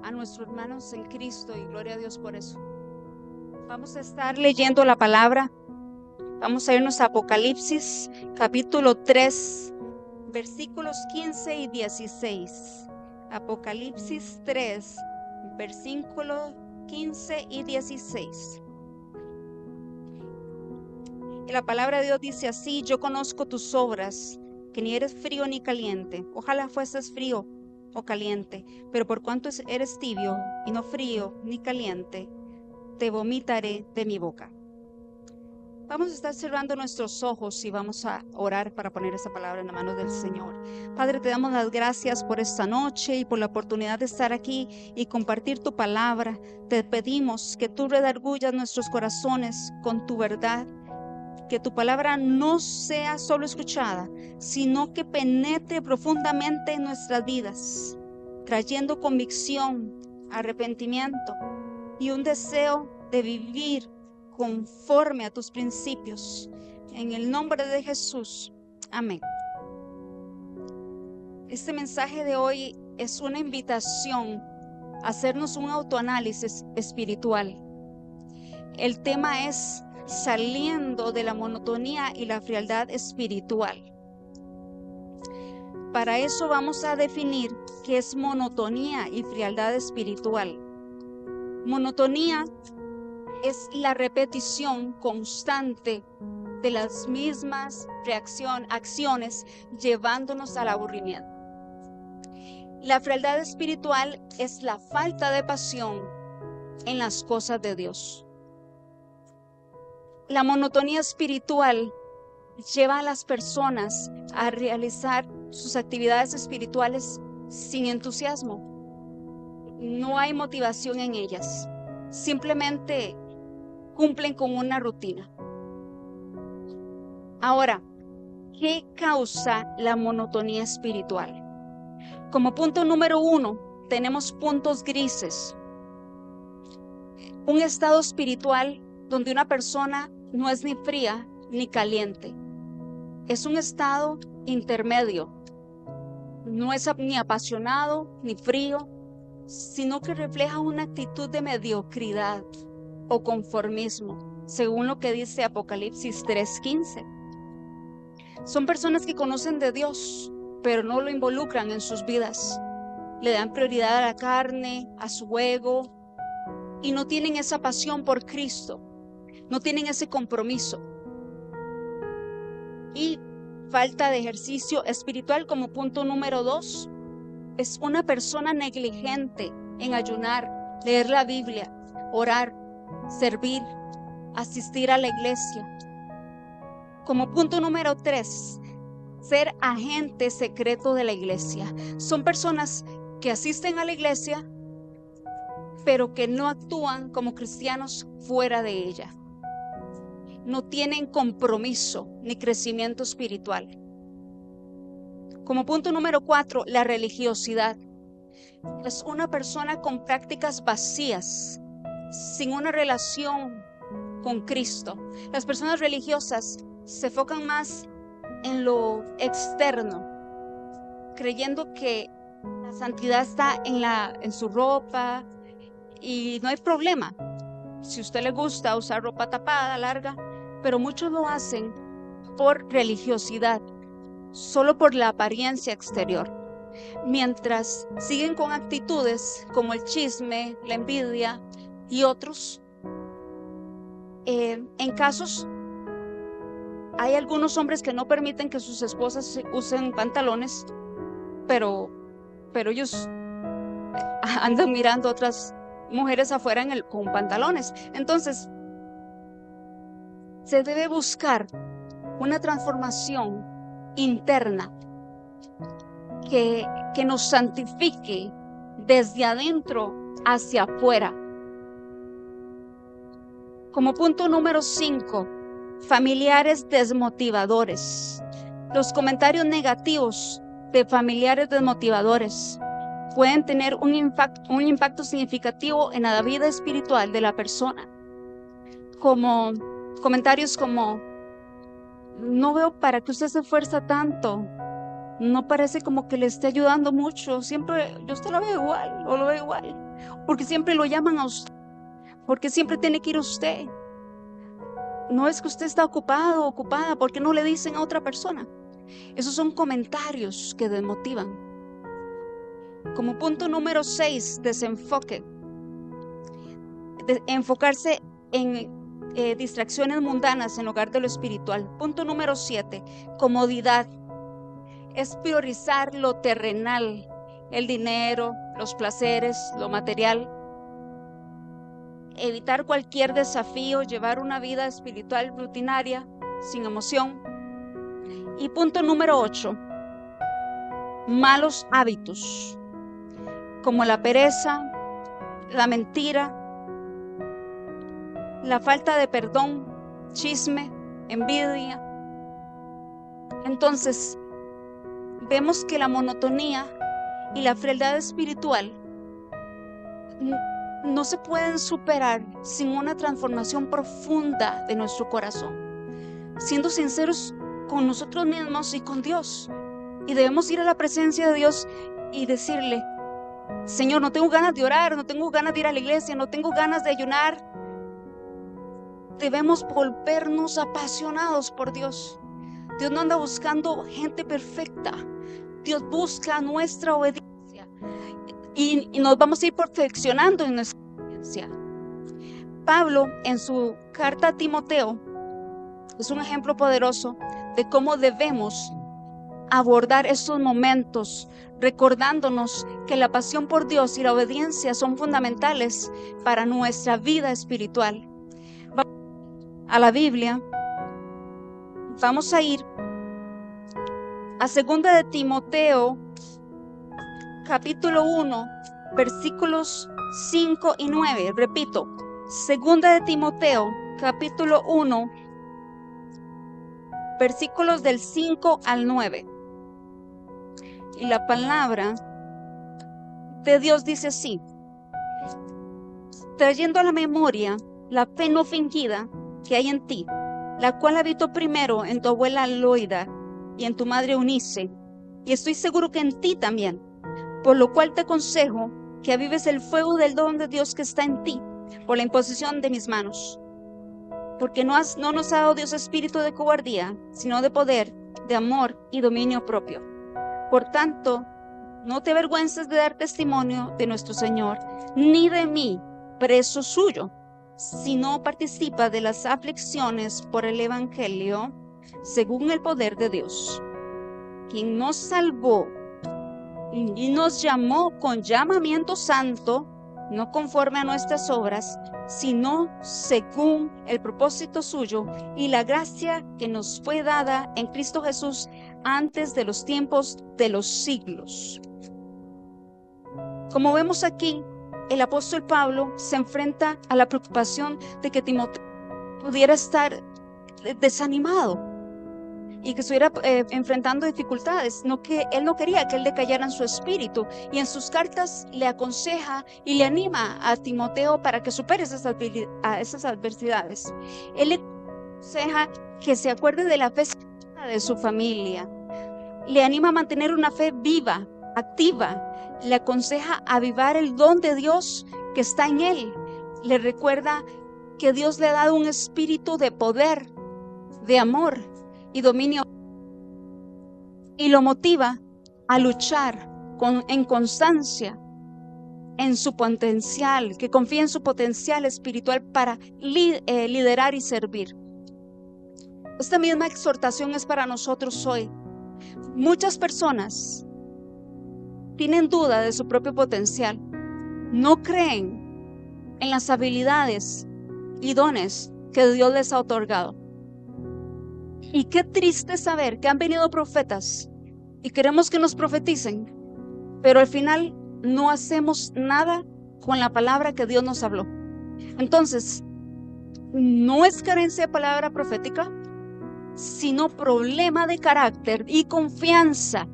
a nuestros hermanos en Cristo y gloria a Dios por eso. Vamos a estar leyendo la palabra. Vamos a irnos a Apocalipsis, capítulo 3, versículos 15 y 16. Apocalipsis 3, versículos 15 y 16. Y la palabra de Dios dice así: yo conozco tus obras, que ni eres frío ni caliente. Ojalá fueses frío o caliente, pero por cuanto eres tibio y no frío ni caliente, te vomitaré de mi boca. Vamos a estar cerrando nuestros ojos y vamos a orar para poner esa palabra en la mano del Señor. Padre, te damos las gracias por esta noche y por la oportunidad de estar aquí y compartir tu palabra. Te pedimos que tú redargullas nuestros corazones con tu verdad, que tu palabra no sea solo escuchada, sino que penetre profundamente en nuestras vidas, trayendo convicción, arrepentimiento y un deseo de vivir conforme a tus principios. En el nombre de Jesús, amén. Este mensaje de hoy es una invitación a hacernos un autoanálisis espiritual. El tema es saliendo de la monotonía y la frialdad espiritual. Para eso vamos a definir qué es monotonía y frialdad espiritual. Monotonía es la repetición constante de las mismas acciones llevándonos al aburrimiento. La frialdad espiritual es la falta de pasión en las cosas de Dios. La monotonía espiritual lleva a las personas a realizar sus actividades espirituales sin entusiasmo. No hay motivación en ellas. Simplemente cumplen con una rutina. Ahora, ¿qué causa la monotonía espiritual? Como punto número 1, tenemos puntos grises. Un estado espiritual donde una persona no es ni fría ni caliente. Es un estado intermedio. No es ni apasionado ni frío, sino que refleja una actitud de mediocridad o conformismo, según lo que dice Apocalipsis 3:15. Son personas que conocen de Dios, pero no lo involucran en sus vidas. Le dan prioridad a la carne, a su ego, y no tienen esa pasión por Cristo, no tienen ese compromiso. Y falta de ejercicio espiritual como punto número 2. Es una persona negligente en ayunar, leer la Biblia, orar, servir, asistir a la iglesia. Como punto número 3, ser agente secreto de la iglesia. Son personas que asisten a la iglesia, pero que no actúan como cristianos fuera de ella. No tienen compromiso ni crecimiento espiritual. Como punto número 4, la religiosidad. Es una persona con prácticas vacías, sin una relación con Cristo. Las personas religiosas se enfocan más en lo externo, creyendo que la santidad está en su ropa y no hay problema. Si a usted le gusta usar ropa tapada, larga, pero muchos lo hacen por religiosidad, solo por la apariencia exterior, mientras siguen con actitudes como el chisme, la envidia y otros. En casos, hay algunos hombres que no permiten que sus esposas usen pantalones, pero ellos andan mirando a otras mujeres afuera con pantalones. Entonces, se debe buscar una transformación interna que nos santifique desde adentro hacia afuera. Como punto número 5, familiares desmotivadores. Los comentarios negativos de familiares desmotivadores pueden tener un impacto significativo en la vida espiritual de la persona. Como comentarios como: no veo para qué usted se esfuerza tanto, no parece como que le esté ayudando mucho. Siempre yo usted lo veo igual o lo veo igual, porque siempre lo llaman a usted, porque siempre tiene que ir usted. No es que usted está ocupado o ocupada, ¿por qué no le dicen a otra persona? Esos son comentarios que desmotivan. Como punto número 6, desenfoque. Enfocarse en distracciones mundanas en lugar de lo espiritual. Punto número 7, comodidad. Es priorizar lo terrenal, el dinero, los placeres, lo material. Evitar cualquier desafío, llevar una vida espiritual rutinaria, sin emoción. Y punto número 8, malos hábitos, como la pereza, la mentira, la falta de perdón, chisme, envidia. Entonces, vemos que la monotonía y la frialdad espiritual no se pueden superar sin una transformación profunda de nuestro corazón, siendo sinceros con nosotros mismos y con Dios. Y debemos ir a la presencia de Dios y decirle: Señor, no tengo ganas de orar, no tengo ganas de ir a la iglesia, no tengo ganas de ayunar. Debemos volvernos apasionados por Dios. Dios no anda buscando gente perfecta. Dios busca nuestra obediencia y nos vamos a ir perfeccionando en nuestra obediencia. Pablo, en su carta a Timoteo, es un ejemplo poderoso de cómo debemos abordar estos momentos, recordándonos que la pasión por Dios y la obediencia son fundamentales para nuestra vida espiritual. Vamos a la Biblia. Vamos a ir a 2 de Timoteo, capítulo 1, versículos 5 y 9. Repito, 2 de Timoteo, capítulo 1, versículos del 5 al 9. Y la palabra de Dios dice así: trayendo a la memoria la fe no fingida que hay en ti, la cual habitó primero en tu abuela Loida y en tu madre Eunice, y estoy seguro que en ti también, por lo cual te aconsejo que avives el fuego del don de Dios que está en ti, por la imposición de mis manos. Porque no nos ha dado Dios espíritu de cobardía, sino de poder, de amor y dominio propio. Por tanto, no te avergüences de dar testimonio de nuestro Señor, ni de mí, preso suyo, sino participa de las aflicciones por el Evangelio, según el poder de Dios, quien nos salvó y nos llamó con llamamiento santo, no conforme a nuestras obras, sino según el propósito suyo y la gracia que nos fue dada en Cristo Jesús antes de los tiempos de los siglos. Como vemos aquí, el apóstol Pablo se enfrenta a la preocupación de que Timoteo pudiera estar desanimado y que estuviera enfrentando dificultades. Él no quería que él decayera en su espíritu, y en sus cartas le aconseja y le anima a Timoteo para que supere esas adversidades. Él le aconseja que se acuerde de la fe de su familia, le anima a mantener una fe viva, activa, le aconseja avivar el don de Dios que está en él, le recuerda que Dios le ha dado un espíritu de poder, de amor y dominio, y lo motiva a luchar en constancia en su potencial, que confíe en su potencial espiritual para liderar y servir. Esta misma exhortación es para nosotros hoy. Muchas personas tienen duda de su propio potencial, no creen en las habilidades y dones que Dios les ha otorgado. Y qué triste saber que han venido profetas y queremos que nos profeticen, pero al final no hacemos nada con la palabra que Dios nos habló. Entonces, no es carencia de palabra profética, sino problema de carácter y confianza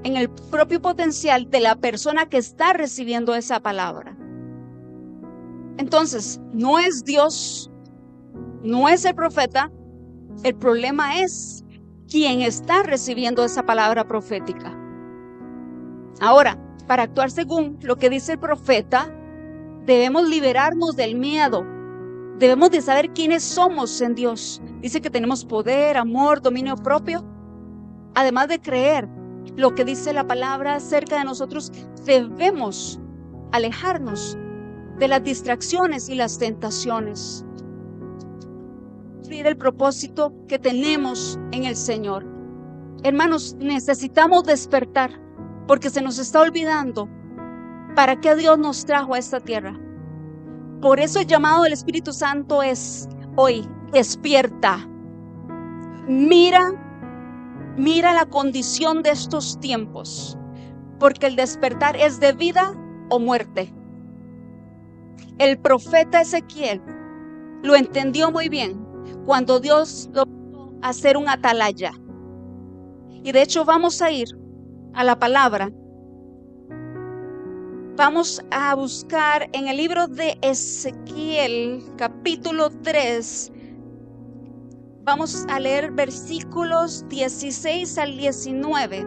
en el propio potencial de la persona que está recibiendo esa palabra. Entonces, no es Dios, no es el profeta. El problema es quien está recibiendo esa palabra profética. Ahora, para actuar según lo que dice el profeta, debemos liberarnos del miedo. Debemos de saber quiénes somos en Dios. Dice que tenemos poder, amor, dominio propio. Además de creer lo que dice la palabra acerca de nosotros, debemos alejarnos de las distracciones y las tentaciones. El propósito que tenemos en el Señor. Hermanos, necesitamos despertar porque se nos está olvidando para qué Dios nos trajo a esta tierra. Por eso el llamado del Espíritu Santo es hoy: despierta. Mira la condición de estos tiempos, porque el despertar es de vida o muerte. El profeta Ezequiel lo entendió muy bien cuando Dios lo puso a hacer un atalaya. Y de hecho vamos a ir a la palabra. Vamos a buscar en el libro de Ezequiel, capítulo 3. Vamos a leer versículos 16 al 19.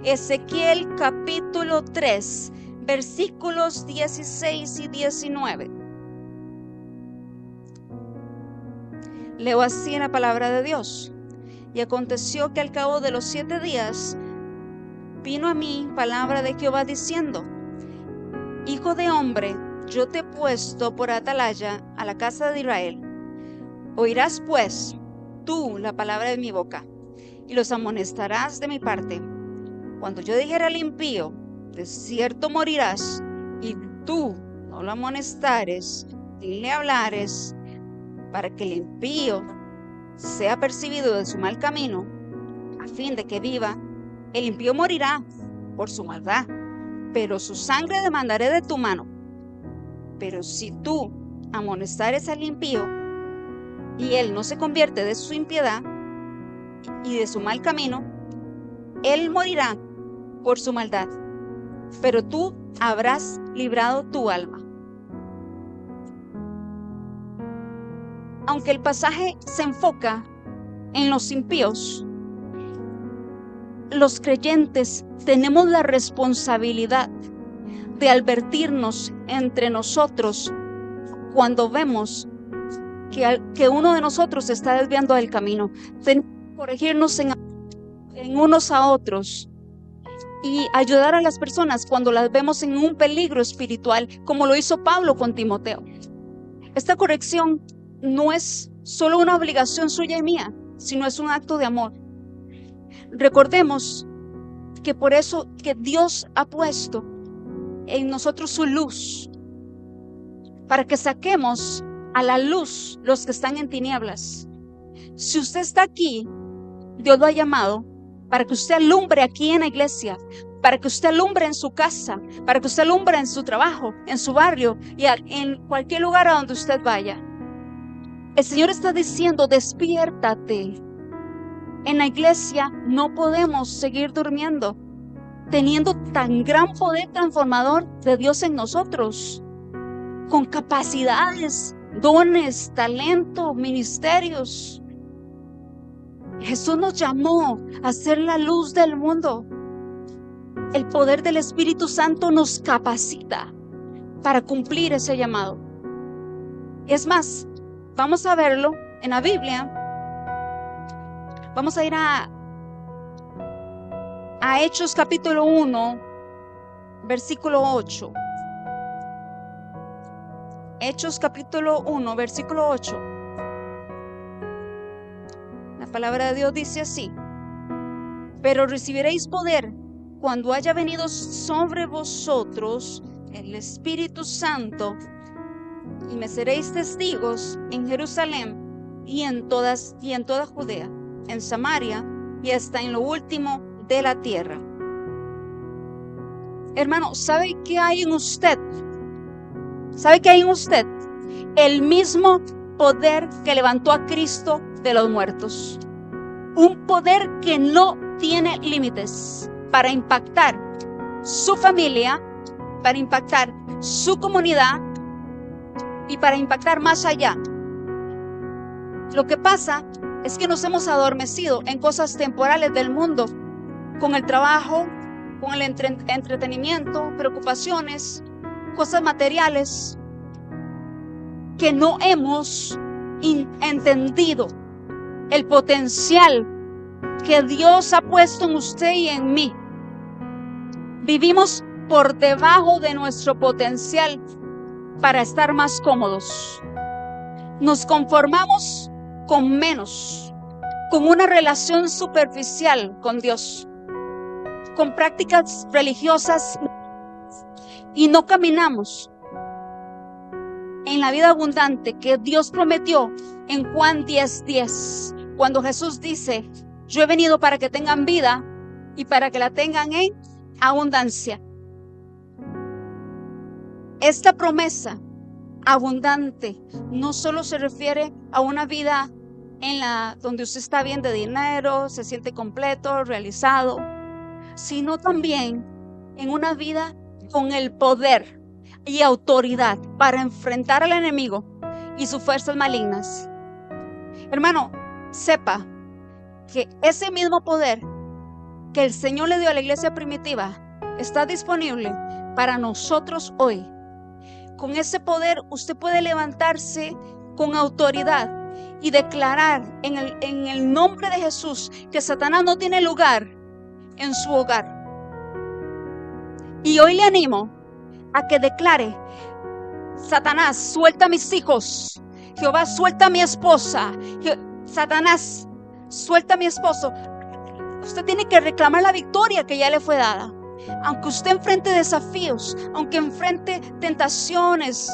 Ezequiel, capítulo 3, versículos 16 y 19. Leo así en la palabra de Dios. Y aconteció que al cabo de los 7 días vino a mí palabra de Jehová diciendo: Hijo de hombre, yo te he puesto por atalaya a la casa de Israel. Oirás pues tú la palabra de mi boca, y los amonestarás de mi parte. Cuando yo dijera al impío, de cierto morirás, y tú no lo amonestares, ni le hablares, para que el impío sea percibido de su mal camino, a fin de que viva, el impío morirá por su maldad, pero su sangre demandaré de tu mano. Pero si tú amonestares al impío, y él no se convierte de su impiedad y de su mal camino, él morirá por su maldad, pero tú habrás librado tu alma. Aunque el pasaje se enfoca en los impíos, los creyentes tenemos la responsabilidad de advertirnos entre nosotros cuando vemos que uno de nosotros se está desviando del camino. Tenemos que corregirnos en unos a otros y ayudar a las personas cuando las vemos en un peligro espiritual, como lo hizo Pablo con Timoteo. Esta corrección no es solo una obligación suya y mía, sino es un acto de amor. Recordemos que por eso que Dios ha puesto en nosotros su luz, para que saquemos a la luz los que están en tinieblas. Si usted está aquí, Dios lo ha llamado para que usted alumbre aquí en la iglesia, para que usted alumbre en su casa, para que usted alumbre en su trabajo, en su barrio y en cualquier lugar a donde usted vaya. El Señor está diciendo: despiértate. En la iglesia no podemos seguir durmiendo, teniendo tan gran poder transformador de Dios en nosotros, con capacidades, dones, talento, ministerios. Jesús nos llamó a ser la luz del mundo. El poder del Espíritu Santo nos capacita para cumplir ese llamado. Es más, vamos a verlo en la Biblia. Vamos a ir a Hechos capítulo 1, versículo 8. Hechos capítulo 1, versículo 8. La palabra de Dios dice así: pero recibiréis poder cuando haya venido sobre vosotros el Espíritu Santo, y me seréis testigos en Jerusalén y en toda Judea, en Samaria y hasta en lo último de la tierra. Hermano, ¿sabe qué hay en usted? ¿Sabe qué hay en usted? El mismo poder que levantó a Cristo de los muertos. Un poder que no tiene límites para impactar su familia, para impactar su comunidad y para impactar más allá. Lo que pasa es que nos hemos adormecido en cosas temporales del mundo, con el trabajo, con el entretenimiento, preocupaciones, cosas materiales, que no hemos entendido el potencial que Dios ha puesto en usted y en mí. Vivimos por debajo de nuestro potencial para estar más cómodos. Nos conformamos con menos, con una relación superficial con Dios, con prácticas religiosas, y no caminamos en la vida abundante que Dios prometió en Juan 10:10, cuando Jesús dice: yo he venido para que tengan vida y para que la tengan en abundancia. Esta promesa abundante no solo se refiere a una vida donde usted está bien de dinero, se siente completo, realizado, sino también en una vida con el poder y autoridad para enfrentar al enemigo y sus fuerzas malignas. Hermano, sepa que ese mismo poder que el Señor le dio a la iglesia primitiva está disponible para nosotros hoy. Con ese poder usted puede levantarse con autoridad y declarar en el nombre de Jesús que Satanás no tiene lugar en su hogar. Y hoy le animo a que declare: Satanás, suelta a mis hijos. Jehová, suelta a mi esposa. Satanás, suelta a mi esposo. Usted tiene que reclamar la victoria que ya le fue dada. Aunque usted enfrente desafíos, aunque enfrente tentaciones,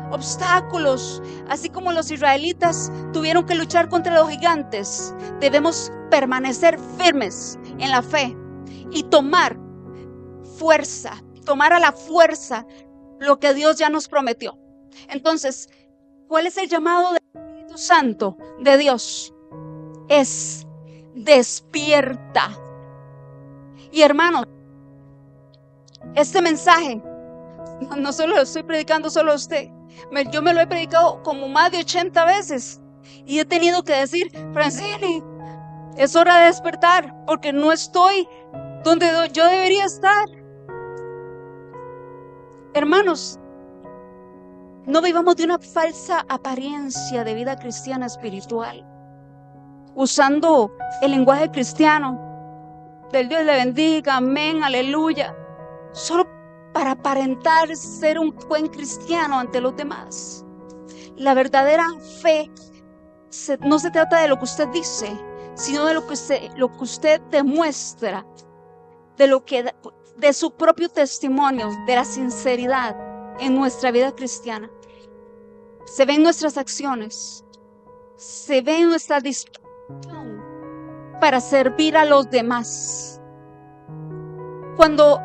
obstáculos, así como los israelitas tuvieron que luchar contra los gigantes, debemos permanecer firmes en la fe y tomar a la fuerza lo que Dios ya nos prometió. Entonces, ¿cuál es el llamado del Espíritu Santo de Dios? Es: despierta. Y hermanos, este mensaje no solo lo estoy predicando solo a usted, yo me lo he predicado como más de 80 veces y he tenido que decir: Francine, es hora de despertar, porque no estoy donde yo debería estar. Hermanos, no vivamos de una falsa apariencia de vida cristiana espiritual, usando el lenguaje cristiano del Dios le bendiga, amén, aleluya, solo para aparentar ser un buen cristiano ante los demás. La verdadera fe no se trata de lo que usted dice, sino de lo que usted demuestra, de su propio testimonio, de la sinceridad en nuestra vida cristiana. Se ve en nuestras acciones, se ve en nuestra disposición para servir a los demás. Cuando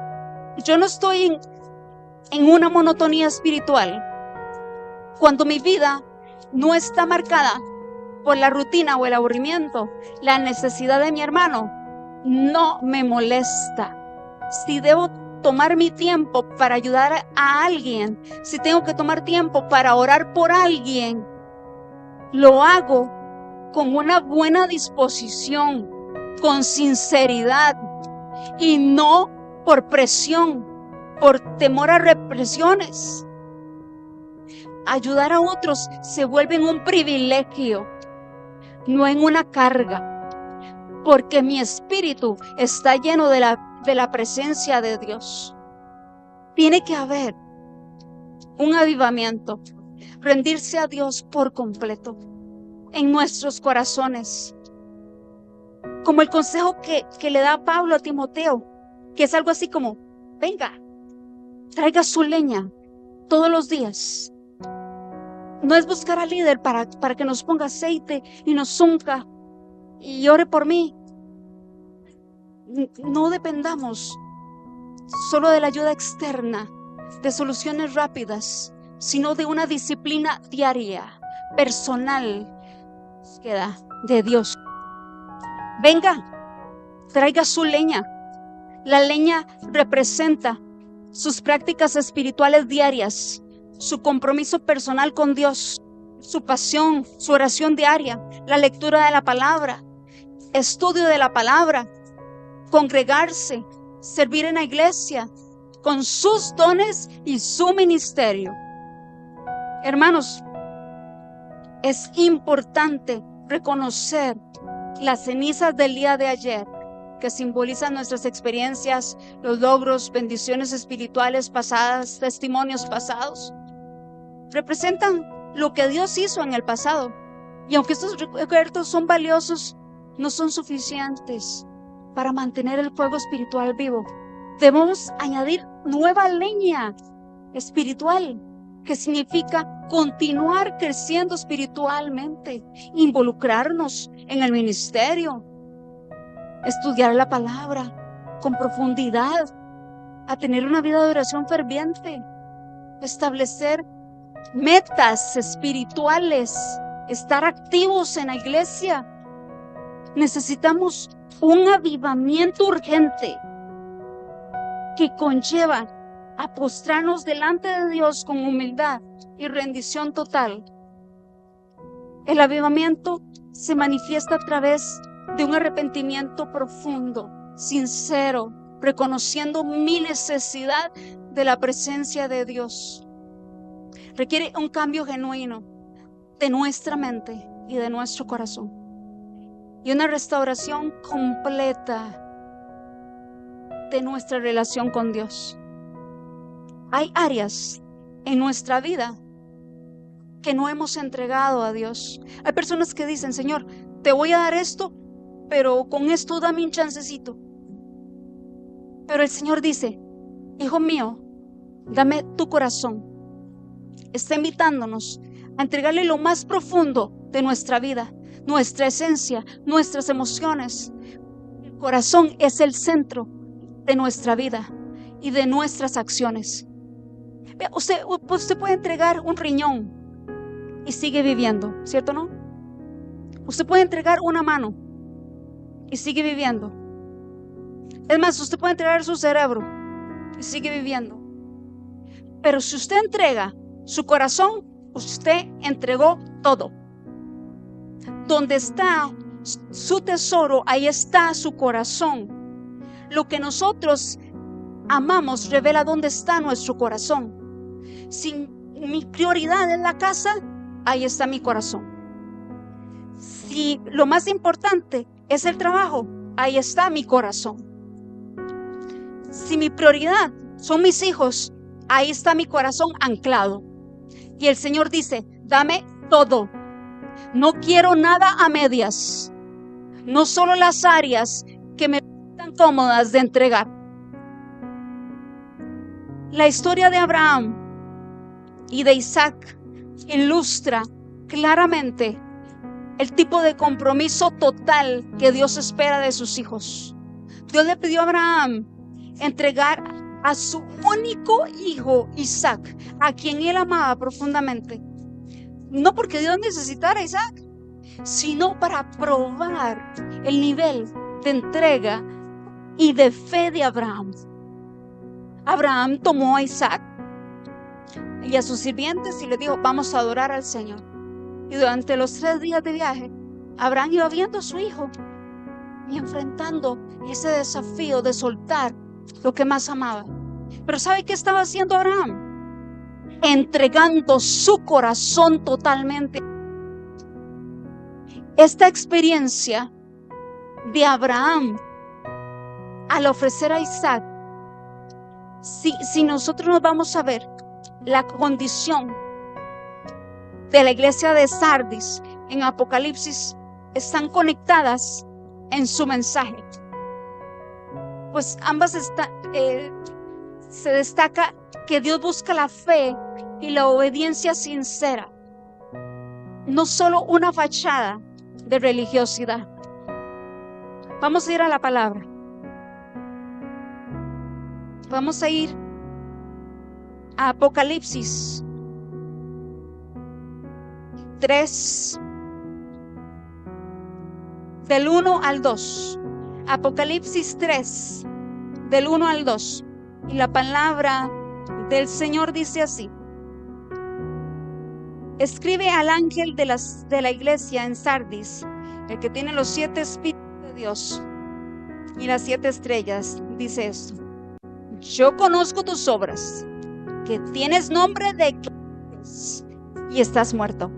yo no estoy en una monotonía espiritual, cuando mi vida no está marcada por la rutina o el aburrimiento, la necesidad de mi hermano no me molesta. Si debo tomar mi tiempo para ayudar a alguien, si tengo que tomar tiempo para orar por alguien, lo hago con una buena disposición, con sinceridad y no por presión, por temor a represiones. Ayudar a otros se vuelve en un privilegio, no en una carga, porque mi espíritu está lleno de la presencia de Dios. Tiene que haber un avivamiento, rendirse a Dios por completo en nuestros corazones, como el consejo que le da Pablo a Timoteo, que es algo así como: venga, traiga su leña todos los días. No es buscar al líder para que nos ponga aceite y nos unja y ore por mí. No dependamos solo de la ayuda externa, de soluciones rápidas, sino de una disciplina diaria, personal, búsqueda de Dios. Venga, traiga su leña. La leña representa sus prácticas espirituales diarias, su compromiso personal con Dios, su pasión, su oración diaria, la lectura de la palabra, estudio de la palabra, congregarse, servir en la iglesia con sus dones y su ministerio. Hermanos, es importante reconocer las cenizas del día de ayer, que simbolizan nuestras experiencias, los logros, bendiciones espirituales pasadas, testimonios pasados. Representan lo que Dios hizo en el pasado. Y aunque estos recuerdos son valiosos, no son suficientes para mantener el fuego espiritual vivo. Debemos añadir nueva leña espiritual, que significa continuar creciendo espiritualmente, involucrarnos en el ministerio, estudiar la palabra con profundidad, a tener una vida de oración ferviente, establecer metas espirituales, estar activos en la iglesia. Necesitamos un avivamiento urgente que conlleva a postrarnos delante de Dios con humildad y rendición total. El avivamiento se manifiesta a través de un arrepentimiento profundo, sincero, reconociendo mi necesidad de la presencia de Dios. Requiere un cambio genuino de nuestra mente y de nuestro corazón, y una restauración completa de nuestra relación con Dios. Hay áreas en nuestra vida que no hemos entregado a Dios. Hay personas que dicen: Señor, te voy a dar esto, pero con esto dame un chancecito. Pero el Señor dice: hijo mío, dame tu corazón. Está invitándonos a entregarle lo más profundo de nuestra vida, nuestra esencia, nuestras emociones. El corazón es el centro de nuestra vida y de nuestras acciones. Usted puede entregar un riñón y sigue viviendo, ¿cierto o no? Usted puede entregar una mano y sigue viviendo. Es más, usted puede entregar su cerebro y sigue viviendo. Pero si usted entrega su corazón, usted entregó todo. Donde está su tesoro, ahí está su corazón. Lo que nosotros amamos revela dónde está nuestro corazón. Si mi prioridad es la casa, ahí está mi corazón. Si lo más importante es el trabajo, ahí está mi corazón. Si mi prioridad son mis hijos, ahí está mi corazón anclado. Y el Señor dice: dame todo. No quiero nada a medias. No solo las áreas que me están cómodas de entregar. La historia de Abraham y de Isaac ilustra claramente el tipo de compromiso total que Dios espera de sus hijos. Dios le pidió a Abraham entregar a su único hijo Isaac, a quien él amaba profundamente. No porque Dios necesitara a Isaac, sino para probar el nivel de entrega y de fe de Abraham. Abraham tomó a Isaac y a sus sirvientes y le dijo: vamos a adorar al Señor. Y durante los 3 días de viaje, Abraham iba viendo a su hijo y enfrentando ese desafío de soltar lo que más amaba. Pero ¿sabe qué estaba haciendo Abraham? Entregando su corazón totalmente. Esta experiencia de Abraham al ofrecer a Isaac, si nosotros nos vamos a ver la condición de la iglesia de Sardis en Apocalipsis, están conectadas en su mensaje. Pues ambas se destaca que Dios busca la fe y la obediencia sincera, no solo una fachada de religiosidad. Vamos a ir a la palabra. Vamos a ir a Apocalipsis 3, del 1 al 2. Apocalipsis 3, del 1 al 2. Y la palabra del Señor dice así: escribe al ángel de la iglesia en Sardis, el que tiene los 7 espíritus de Dios y las 7 estrellas, dice esto: yo conozco tus obras, que tienes nombre de que vives y estás muerto.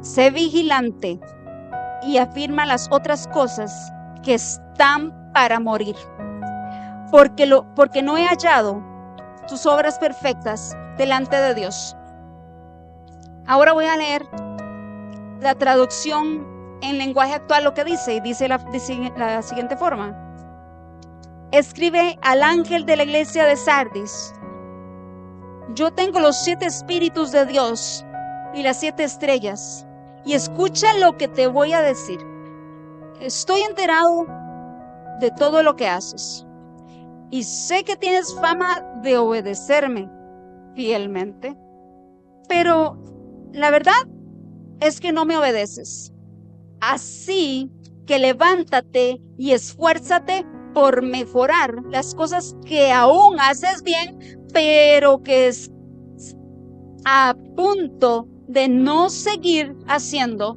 Sé vigilante y afirma las otras cosas que están para morir, porque no he hallado tus obras perfectas delante de Dios. Ahora voy a leer la traducción en lenguaje actual, lo que dice, y dice la siguiente forma: escribe al ángel de la iglesia de Sardis, yo tengo los 7 espíritus de Dios y las 7 estrellas, y escucha lo que te voy a decir. Estoy enterado de todo lo que haces, y sé que tienes fama de obedecerme fielmente, pero la verdad es que no me obedeces. Así que levántate y esfuérzate por mejorar las cosas que aún haces bien, pero que es a punto de no seguir haciendo,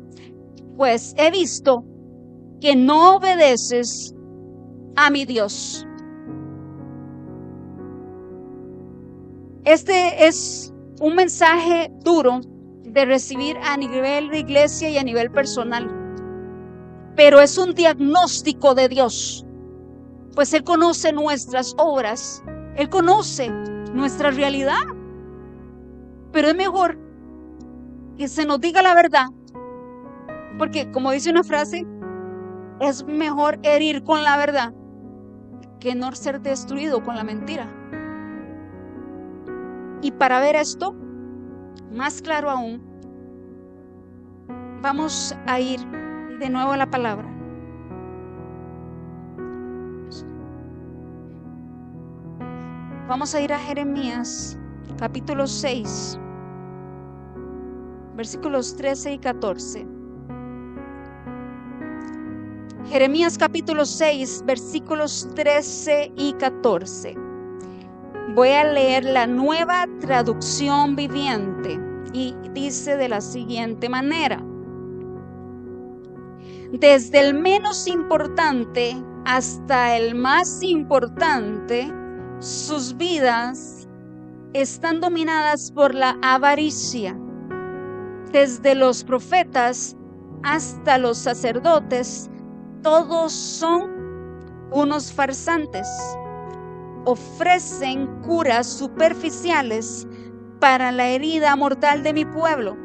pues he visto que no obedeces a mi Dios. Este es un mensaje duro de recibir a nivel de iglesia y a nivel personal, pero es un diagnóstico de Dios, pues Él conoce nuestras obras, Él conoce nuestra realidad, pero es mejor que se nos diga la verdad, porque como dice una frase, es mejor herir con la verdad que no ser destruido con la mentira. Y para ver esto más claro aún, vamos a ir de nuevo a la palabra. Vamos a ir a Jeremías capítulo 6, versículos 13 y 14. Jeremías capítulo 6, versículos 13 y 14. Voy a leer la Nueva Traducción Viviente y dice de la siguiente manera: desde el menos importante hasta el más importante, sus vidas están dominadas por la avaricia. Desde los profetas hasta los sacerdotes, todos son unos farsantes. Ofrecen curas superficiales para la herida mortal de mi pueblo.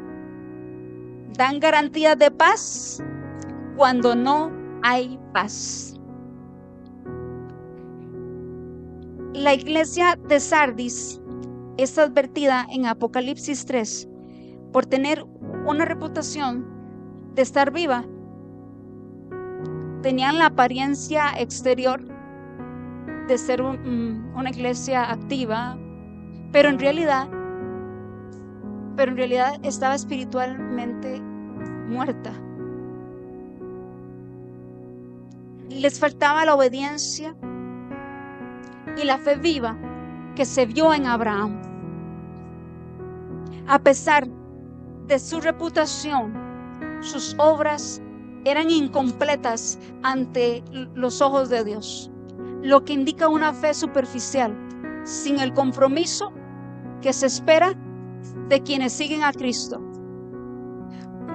Dan garantías de paz cuando no hay paz. La iglesia de Sardis es advertida en Apocalipsis 3 por tener una reputación de estar viva. Tenían la apariencia exterior de ser una iglesia activa, pero en realidad estaba espiritualmente muerta. Les faltaba la obediencia y la fe viva que se vio en Abraham. A pesar de su reputación, sus obras eran incompletas ante los ojos de Dios, lo que indica una fe superficial, sin el compromiso que se espera de quienes siguen a Cristo.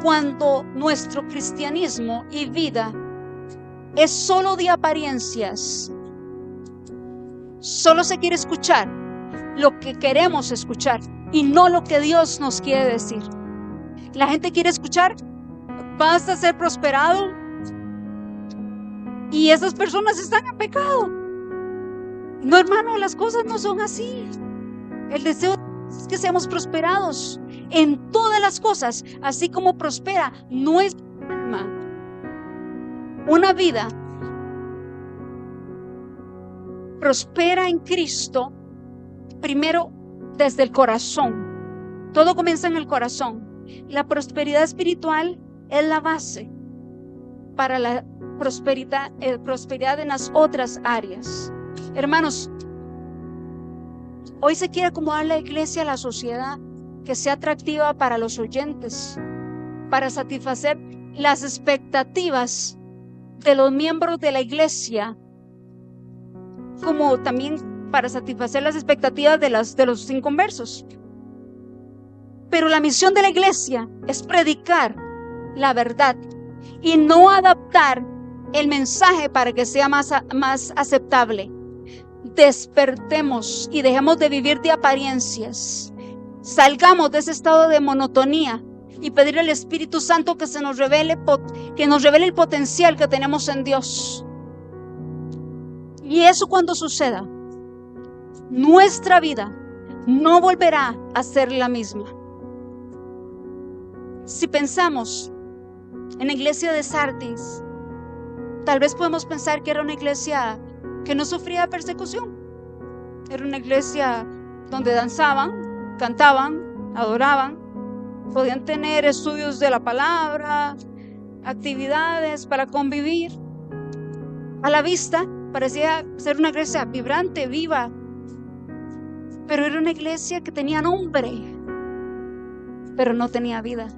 Cuando nuestro cristianismo y vida es solo de apariencias, solo se quiere escuchar lo que queremos escuchar y no lo que Dios nos quiere decir. La gente quiere escuchar: vas a ser prosperado, y esas personas están en pecado. No, hermano, las cosas no son así. El deseo es que seamos prosperados en todas las cosas, así como prospera nuestra alma. Una vida prospera en Cristo primero desde el corazón. Todo comienza en el corazón. La prosperidad espiritual es la base para la prosperidad en las otras áreas. Hermanos, hoy se quiere acomodar la iglesia a la sociedad que sea atractiva para los oyentes, para satisfacer las expectativas de los miembros de la iglesia, como también para satisfacer las expectativas de los inconversos. Pero la misión de la iglesia es predicar la verdad y no adaptar el mensaje para que sea más aceptable. Despertemos y dejemos de vivir de apariencias. Salgamos de ese estado de monotonía y pedir al Espíritu Santo que nos revele el potencial que tenemos en Dios. Y eso, cuando suceda, nuestra vida no volverá a ser la misma. Si pensamos en la iglesia de Sardis, tal vez podemos pensar que era una iglesia que no sufría persecución. Era una iglesia donde danzaban, cantaban, adoraban, podían tener estudios de la palabra, actividades para convivir. A la vista parecía ser una iglesia vibrante, viva, pero era una iglesia que tenía nombre, pero no tenía vida.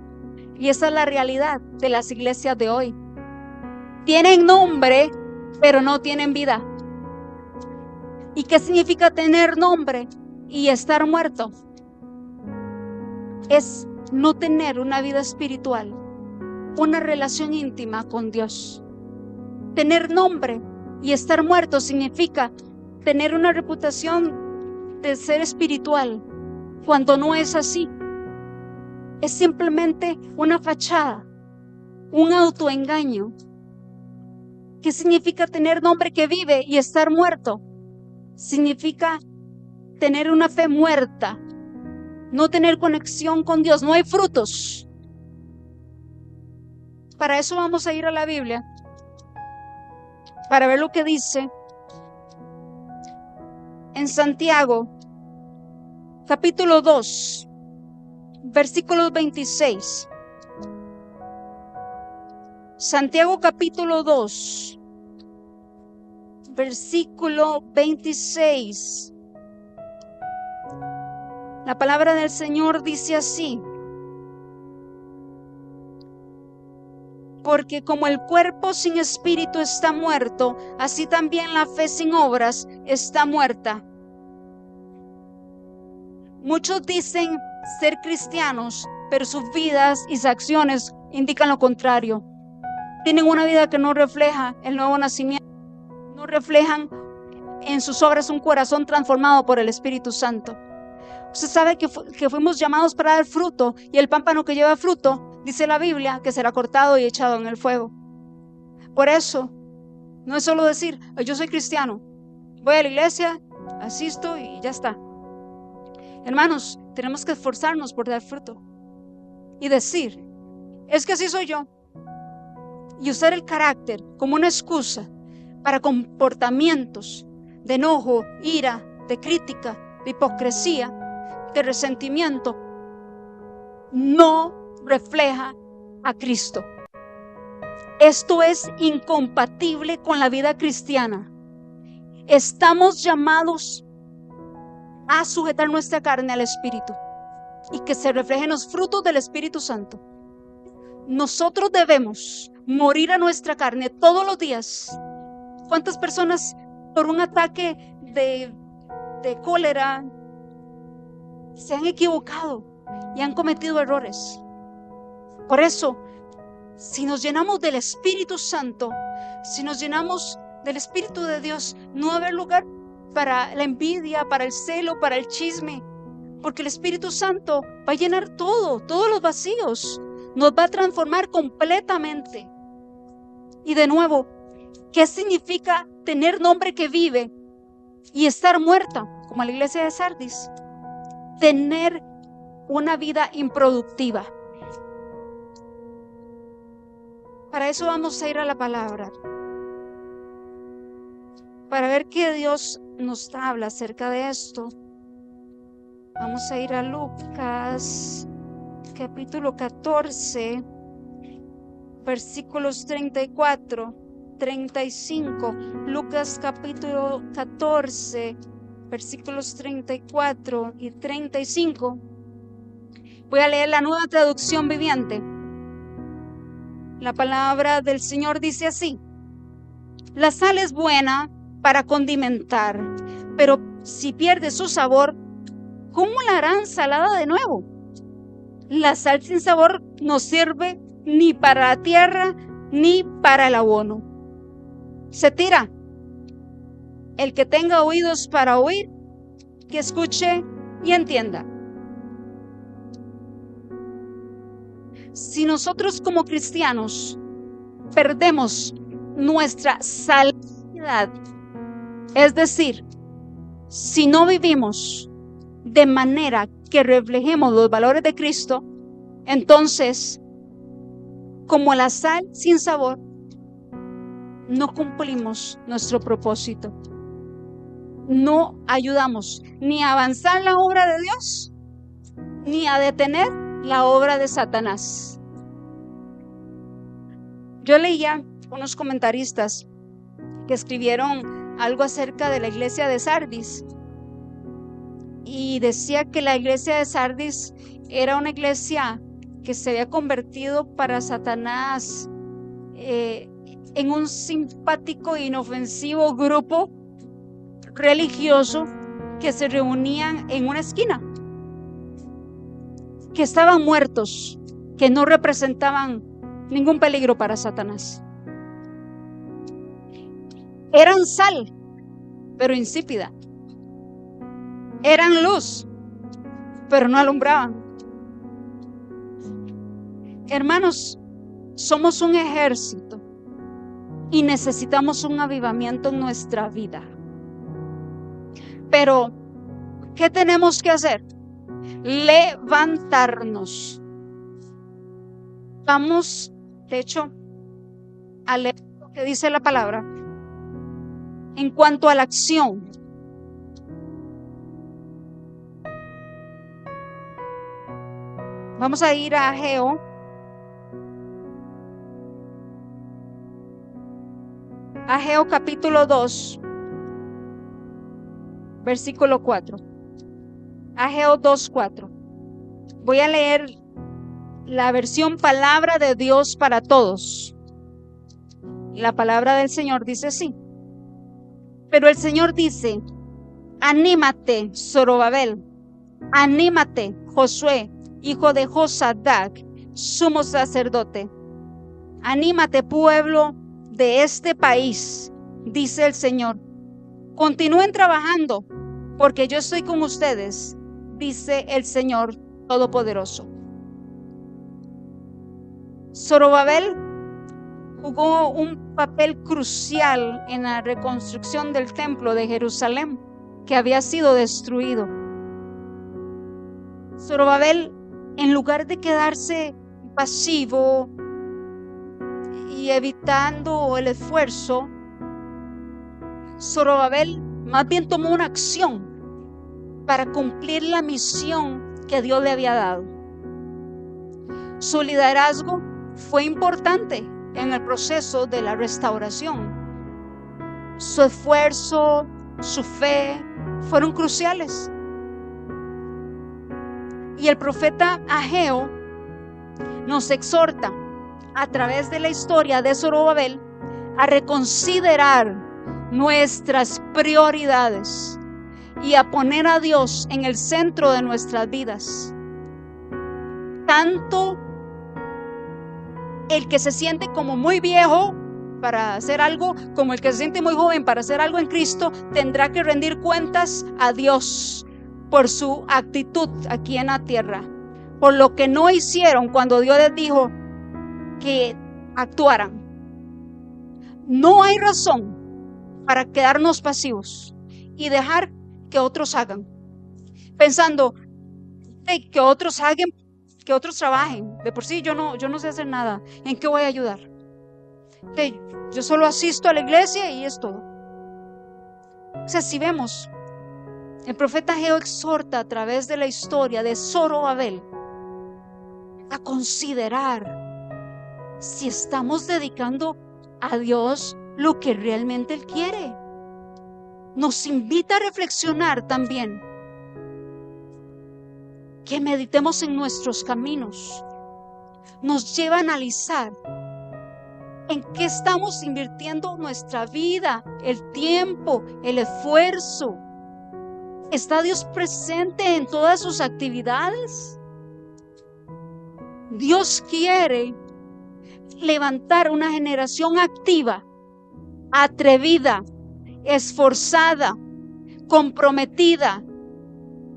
Y esa es la realidad de las iglesias de hoy. Tienen nombre, pero no tienen vida. ¿Y qué significa tener nombre y estar muerto? Es no tener una vida espiritual, una relación íntima con Dios. Tener nombre y estar muerto significa tener una reputación de ser espiritual, cuando no es así. Es simplemente una fachada, un autoengaño. ¿Qué significa tener nombre que vive y estar muerto? Significa tener una fe muerta, no tener conexión con Dios, no hay frutos. Para eso vamos a ir a la Biblia, para ver lo que dice en Santiago, capítulo 2, versículos 26. Santiago capítulo 2, versículo 26. La palabra del Señor dice así: porque como el cuerpo sin espíritu está muerto, así también la fe sin obras está muerta. Muchos dicen ser cristianos, pero sus vidas y sus acciones indican lo contrario. Tienen una vida que no refleja el nuevo nacimiento, no reflejan en sus obras un corazón transformado por el Espíritu Santo. Usted sabe que fuimos llamados para dar fruto, y el pámpano que lleva fruto, dice la Biblia, que será cortado y echado en el fuego. Por eso, no es solo decir, yo soy cristiano, voy a la iglesia, asisto y ya está. Hermanos, tenemos que esforzarnos por dar fruto y decir, es que así soy yo, y usar el carácter como una excusa para comportamientos de enojo, ira, de crítica, de hipocresía, de resentimiento, no refleja a Cristo. Esto es incompatible con la vida cristiana. Estamos llamados a sujetar nuestra carne al Espíritu y que se reflejen los frutos del Espíritu Santo. Nosotros debemos morir a nuestra carne todos los días. ¿Cuántas personas por un ataque de cólera se han equivocado y han cometido errores? Por eso, si nos llenamos del Espíritu Santo, si nos llenamos del Espíritu de Dios, no va a haber lugar para la envidia, para el celo, para el chisme, porque el Espíritu Santo va a llenar todos los vacíos, nos va a transformar completamente. Y de nuevo, ¿qué significa tener nombre que vive y estar muerta, como la iglesia de Sardis? Tener una vida improductiva. Para eso vamos a ir a la palabra, para ver qué Dios nos habla acerca de esto. Vamos a ir a Lucas capítulo 14, versículos 34, 35. Lucas capítulo 14, versículos 34 y 35. Voy a leer la Nueva Traducción Viviente. La palabra del Señor dice así: la sal es buena para condimentar, pero si pierde su sabor, ¿cómo la harán salada de nuevo? La sal sin sabor no sirve ni para la tierra ni para el abono. Se tira. El que tenga oídos para oír, que escuche y entienda. Si nosotros como cristianos perdemos nuestra salidad, es decir, si no vivimos de manera que reflejemos los valores de Cristo, entonces, como la sal sin sabor, no cumplimos nuestro propósito. No ayudamos ni a avanzar la obra de Dios, ni a detener la obra de Satanás. Yo leía unos comentaristas que escribieron algo acerca de la iglesia de Sardis, y decía que la iglesia de Sardis era una iglesia que se había convertido para Satanás en un simpático e inofensivo grupo religioso que se reunían en una esquina, que estaban muertos, que no representaban ningún peligro para Satanás. Eran sal, pero insípida. Eran luz, pero no alumbraban. Hermanos, somos un ejército y necesitamos un avivamiento en nuestra vida. Pero, ¿qué tenemos que hacer? Levantarnos. Vamos, de hecho, a leer lo que dice la palabra en cuanto a la acción. Vamos a ir a Ageo. Ageo capítulo 2, versículo 4. Ageo 2:4. Voy a leer la versión Palabra de Dios para Todos. La palabra del Señor dice así: pero el Señor dice: anímate, Zorobabel, anímate, Josué, hijo de Josadac, sumo sacerdote. Anímate, pueblo de este país, dice el Señor. Continúen trabajando, porque yo estoy con ustedes, dice el Señor Todopoderoso. Zorobabel jugó un papel crucial en la reconstrucción del templo de Jerusalén, que había sido destruido. Zorobabel, en lugar de quedarse pasivo y evitando el esfuerzo, Zorobabel más bien tomó una acción para cumplir la misión que Dios le había dado. Su liderazgo fue importante en el proceso de la restauración. Su esfuerzo, su fe fueron cruciales. Y el profeta Ageo nos exhorta a través de la historia de Zorobabel a reconsiderar nuestras prioridades y a poner a Dios en el centro de nuestras vidas. Tanto el que se siente como muy viejo para hacer algo, como el que se siente muy joven para hacer algo en Cristo, tendrá que rendir cuentas a Dios por su actitud aquí en la tierra, por lo que no hicieron cuando Dios les dijo que actuaran. No hay razón para quedarnos pasivos y dejar que otros hagan, pensando que otros hagan, que otros trabajen. De por sí yo no sé hacer nada. ¿En qué voy a ayudar? Yo solo asisto a la iglesia y es todo. O sea, si vemos, el profeta Ageo exhorta a través de la historia de Zorobabel a considerar si estamos dedicando a Dios lo que realmente Él quiere. Nos invita a reflexionar también que meditemos en nuestros caminos. Nos lleva a analizar en qué estamos invirtiendo nuestra vida, el tiempo, el esfuerzo. ¿Está Dios presente en todas sus actividades? Dios quiere levantar una generación activa, atrevida, esforzada, comprometida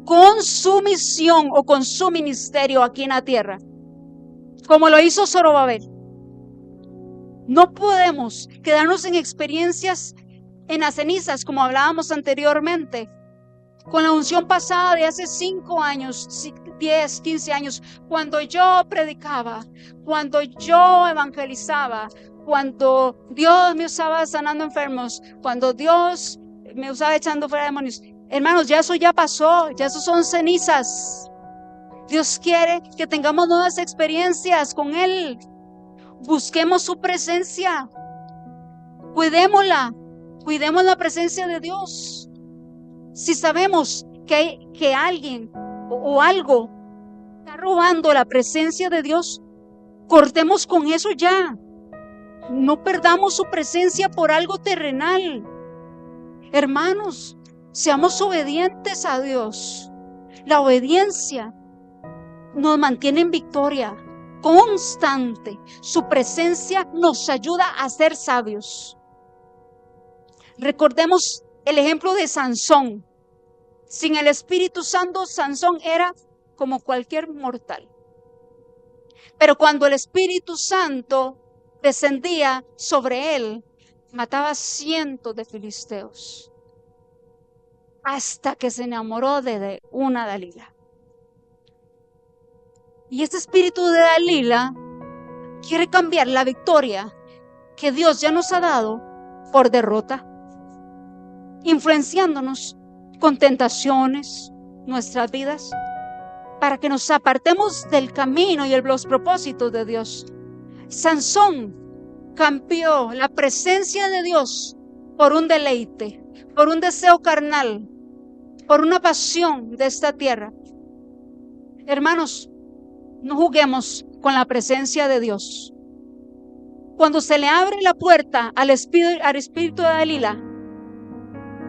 con su misión o con su ministerio aquí en la tierra, como lo hizo Zorobabel. No podemos quedarnos en experiencias en las cenizas, como hablábamos anteriormente, con la unción pasada de hace 5 años, 10, 15 años, cuando yo predicaba, cuando yo evangelizaba, cuando Dios me usaba sanando enfermos, cuando Dios me usaba echando fuera demonios. Hermanos, ya eso ya pasó, ya eso son cenizas. Dios quiere que tengamos nuevas experiencias con Él. Busquemos su presencia. Cuidémosla. Cuidemos la presencia de Dios. Si sabemos que alguien o algo está robando la presencia de Dios, cortemos con eso ya. No perdamos su presencia por algo terrenal. Hermanos, seamos obedientes a Dios. La obediencia nos mantiene en victoria constante. Su presencia nos ayuda a ser sabios. Recordemos el ejemplo de Sansón. Sin el Espíritu Santo, Sansón era como cualquier mortal. Pero cuando el Espíritu Santo descendía sobre él, mataba cientos de filisteos, hasta que se enamoró de una Dalila. Y este espíritu de Dalila quiere cambiar la victoria que Dios ya nos ha dado por derrota, influenciándonos con tentaciones nuestras vidas, para que nos apartemos del camino y los propósitos de Dios. Sansón cambió la presencia de Dios por un deleite, por un deseo carnal, por una pasión de esta tierra. Hermanos, no juguemos con la presencia de Dios. Cuando se le abre la puerta al espíritu de Dalila,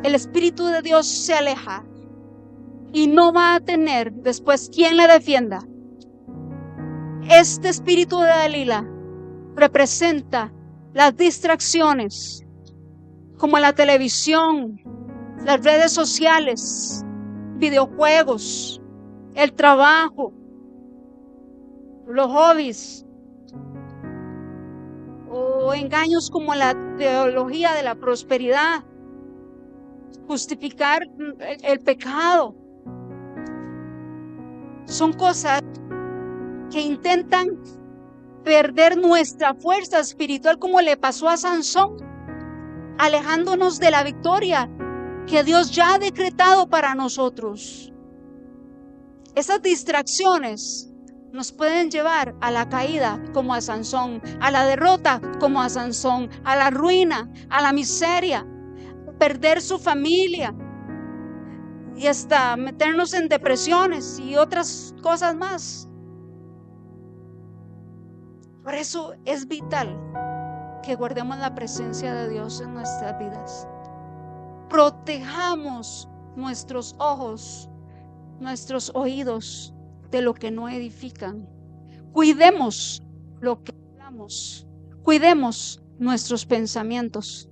el Espíritu de Dios se aleja y no va a tener después quien le defienda. Este espíritu de Dalila representa las distracciones, como la televisión, las redes sociales, videojuegos, el trabajo, los hobbies, o engaños como la teología de la prosperidad, justificar el pecado. Son cosas que intentan perder nuestra fuerza espiritual, como le pasó a Sansón, alejándonos de la victoria que Dios ya ha decretado para nosotros. Esas distracciones nos pueden llevar a la caída como a Sansón, a la derrota como a Sansón, a la ruina, a la miseria, perder su familia y hasta meternos en depresiones y otras cosas más. Por eso es vital que guardemos la presencia de Dios en nuestras vidas. Protejamos nuestros ojos, nuestros oídos de lo que no edifican. Cuidemos lo que hablamos. Cuidemos nuestros pensamientos.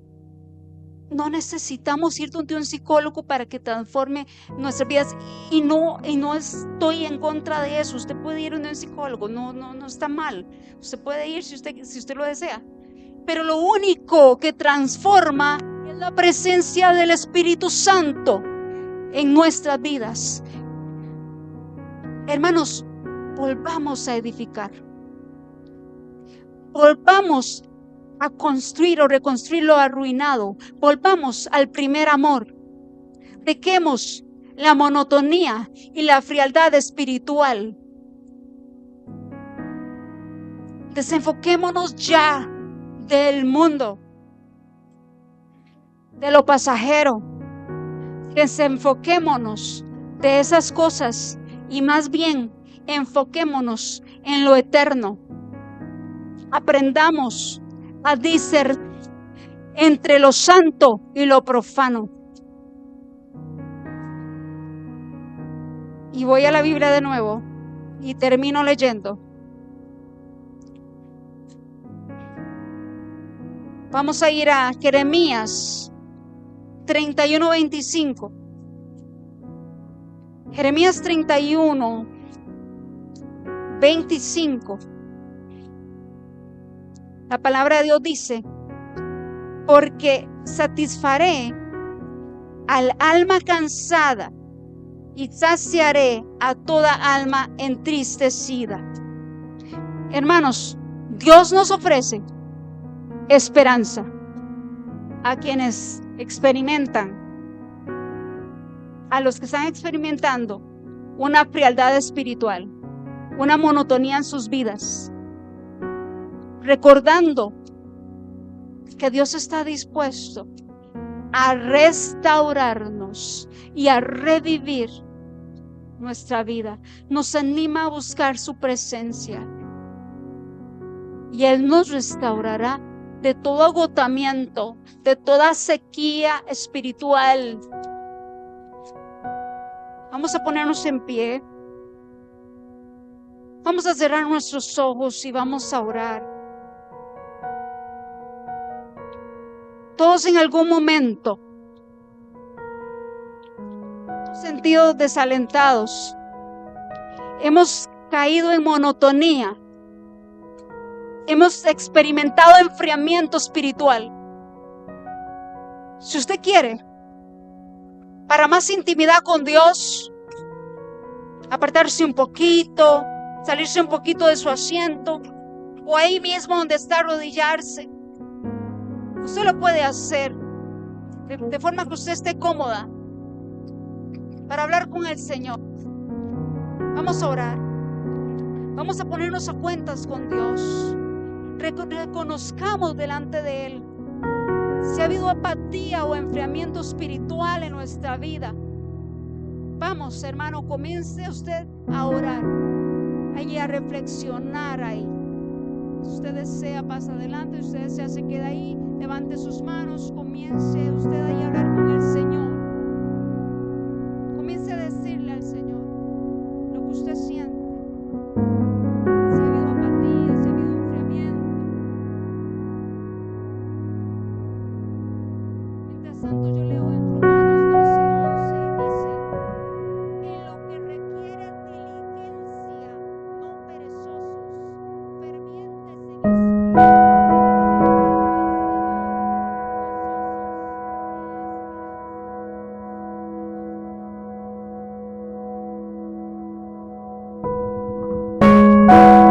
No necesitamos ir donde un psicólogo para que transforme nuestras vidas, y no estoy en contra de eso. Usted puede ir donde un psicólogo, no está mal. Usted puede ir si usted lo desea. Pero lo único que transforma es la presencia del Espíritu Santo en nuestras vidas. Hermanos, volvamos a edificar. Volvamos a construir o reconstruir lo arruinado. Volvamos al primer amor. Dejemos la monotonía y la frialdad espiritual. Desenfoquémonos ya del mundo, de lo pasajero. Desenfoquémonos de esas cosas y más bien enfoquémonos en lo eterno. Aprendamos a discernir entre lo santo y lo profano. Y voy a la Biblia de nuevo y termino leyendo. Vamos a ir a Jeremías 31:25. Jeremías 31:25. La palabra de Dios dice: porque satisfaré al alma cansada y saciaré a toda alma entristecida. Hermanos, Dios nos ofrece esperanza a quienes experimentan, a los que están experimentando una frialdad espiritual, una monotonía en sus vidas, recordando que Dios está dispuesto a restaurarnos y a revivir nuestra vida. Nos anima a buscar su presencia y Él nos restaurará de todo agotamiento, de toda sequía espiritual. Vamos a ponernos en pie. Vamos a cerrar nuestros ojos y vamos a orar. Todos en algún momento hemos sentido desalentados. Hemos caído en monotonía. Hemos experimentado enfriamiento espiritual. Si usted quiere, para más intimidad con Dios, apartarse un poquito, salirse un poquito de su asiento, o ahí mismo donde está, arrodillarse. Usted lo puede hacer de forma que usted esté cómoda para hablar con el Señor. Vamos a orar. Vamos a ponernos a cuentas con Dios. Reconozcamos delante de Él si ha habido apatía o enfriamiento espiritual en nuestra vida. Vamos, hermano, comience usted a orar, ahí a reflexionar ahí. Si usted desea, pasa adelante. Si usted desea, se queda ahí. Levante sus manos. Comience usted ahí a hablar con el Señor. Comience a decirle al Señor lo que usted siente. Si ha habido apatía, si ha habido enfriamiento. Mientras tanto, yo leo en Romanos 12:11 y dice: en lo que requiere diligencia, no perezosos, fervientes en espíritu.